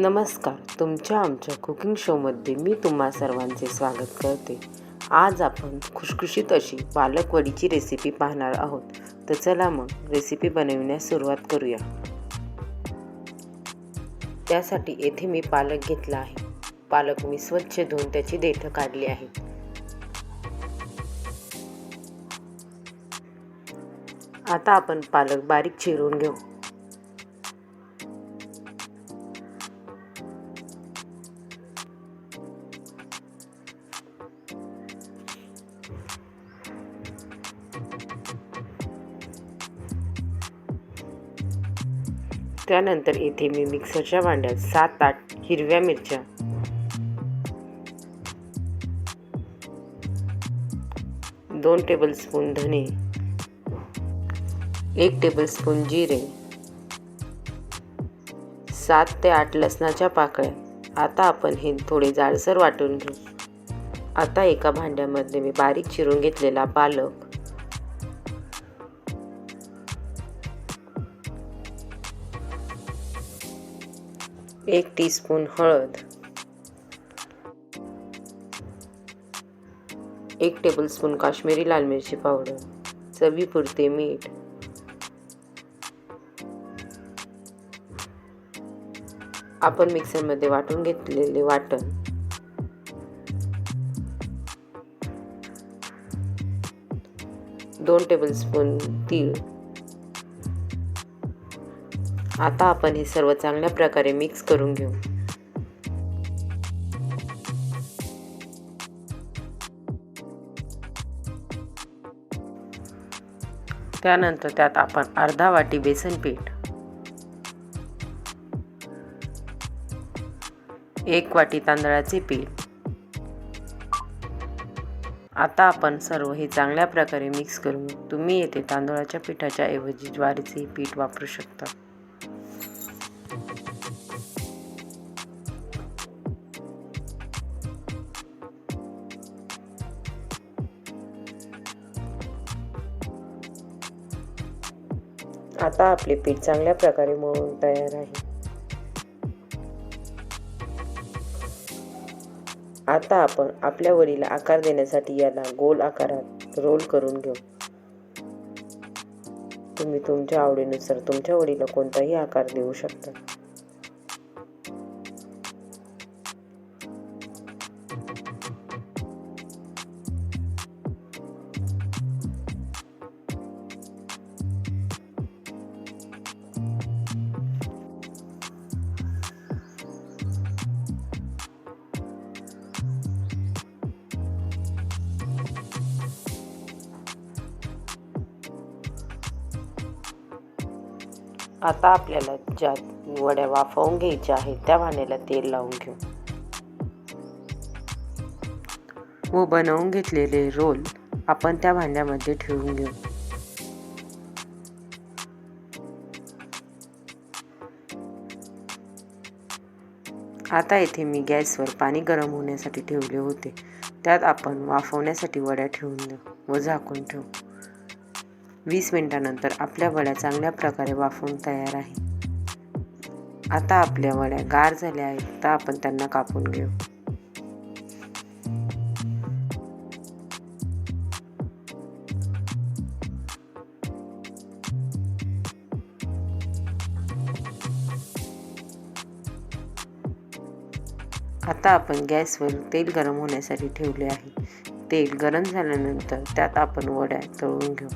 नमस्कार. आमच्या कुकिंग शोमध्ये मी तुम्हा सर्वांचे स्वागत करते. आज आपण खुशखुशीत अशी पालक वडीची रेसिपी पाहणार आहोत. तर चला मग रेसिपी बनवण्यास सुरुवात करूया. त्यासाठी येथे मी पालक घेतला आहे. पालक मी स्वच्छ धुवून त्याची देठं काढली आहेत. आता आपण पालक बारीक चिरून घेऊ. त्यानंतर येथे मी मिक्सरच्या भांड्यात 7-8 हिरव्या मिरच्या, 2 टेबलस्पून धने, 1 टेबलस्पून जिरे, 7 ते 8 लसणाच्या पाकळ्या. आता आपण हे थोडे जाडसर वाटून घेऊ. आता एका भांड्यामध्ये मी बारीक चिरून घेतलेला पालक, 1 टीस्पून हळद, 1 टेबलस्पून काश्मीरी लाल मिरची पावडर, चवीपुरते मीठ, आपण मिक्सरमध्ये वाटून घेतलेले वाटण, दोन टेबलस्पून तीळ. आता आपण हे सर्व चांगल्या प्रकारे मिक्स करून घेऊ. त्यानंतर त्यात आपण अर्धा वाटी बेसन पीठ, 1 वाटी तांदळाचे पीठ. आता आपण सर्व हे चांगल्या प्रकारे मिक्स करून घेऊ. तुम्ही येथे तांदळाच्या पिठाच्या ऐवजी ज्वारीचे पीठ वापरू शकता. आता आपले पीठ चांगल्या प्रकारे मळून तयार आहे. आता आपण आपल्या वडीला आकार देण्यासाठी याला गोल आकारात रोल करून घेऊ. तुम्ही तुमच्या आवडीनुसार तुमच्या वडीला कोणताही आकार देऊ शकता. आता आपल्याला ज्या वड्या वाफवून घ्यायच्या आहेत त्या भांड्याला तेल लावून घेऊ व बनवून घेतलेले रोल आपण त्या भांड्यामध्ये ठेवून घेऊ. आता येथे मी गॅसवर पाणी गरम होण्यासाठी ठेवले होते. त्यात आपण वाफवण्यासाठी वड्या ठेवून देऊ व झाकून ठेवू. 20 मिनिटांनंतर आपल्या वड्या चांगल्या प्रकारे वाफवून तयार आहे. आता आपल्या वड्या गार झाल्या आहेत तर आपण त्यांना कापून घेऊ. आता आपण गॅसवर तेल गरम होण्यासाठी ठेवले आहे. तेल गरम झाल्यानंतर त्यात आपण वड्या तळून घेऊ.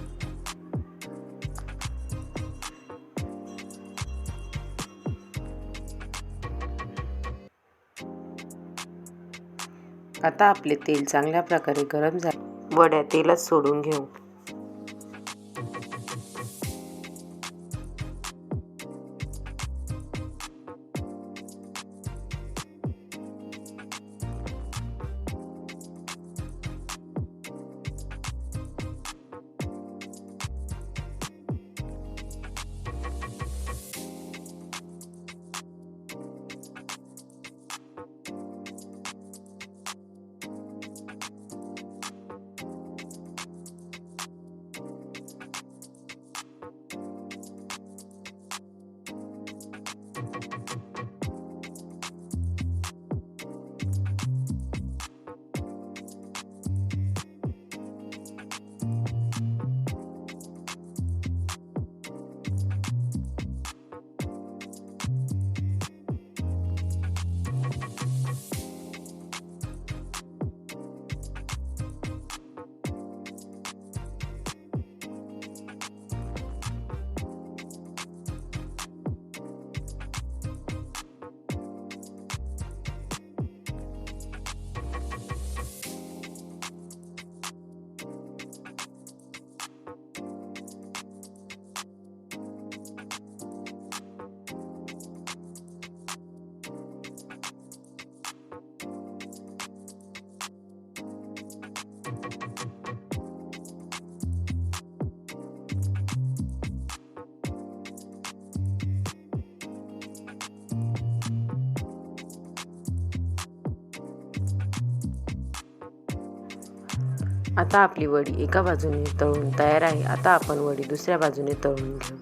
आता आपले तेल चांगल्या प्रकारे गरम झाले. वड्या तेलात सोडून घेऊ. आता आपली वडी एका बाजूने तळून तयार आहे. आता आपण वडी दुसऱ्या बाजूने तळून घेऊ.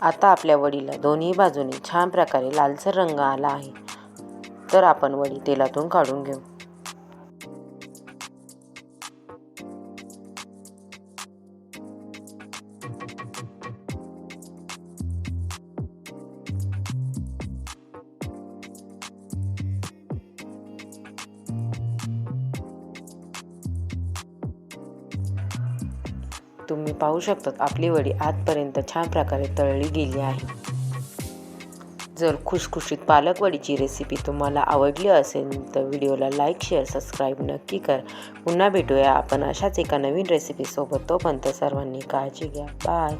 आता आपल्या वडीला दोन्ही बाजूने छान प्रकारे लालसर रंग आला आहे. तर आपण वडी तेलातून काढून घेऊ. तुम्ही पाहू शकता आपली वडी आतपर्यंत छान प्रकारे तळली गेली आहे. जर खुसखुशीत पालक वडीची रेसिपी तुम्हाला आवडली असेल तर व्हिडिओला लाईक, शेअर, सबस्क्राईब नक्की करा. पुन्हा भेटूया आपण अशाच एका नवीन रेसिपीसोबत. तोपर्यंत सर्वांनी काळजी घ्या. बाय.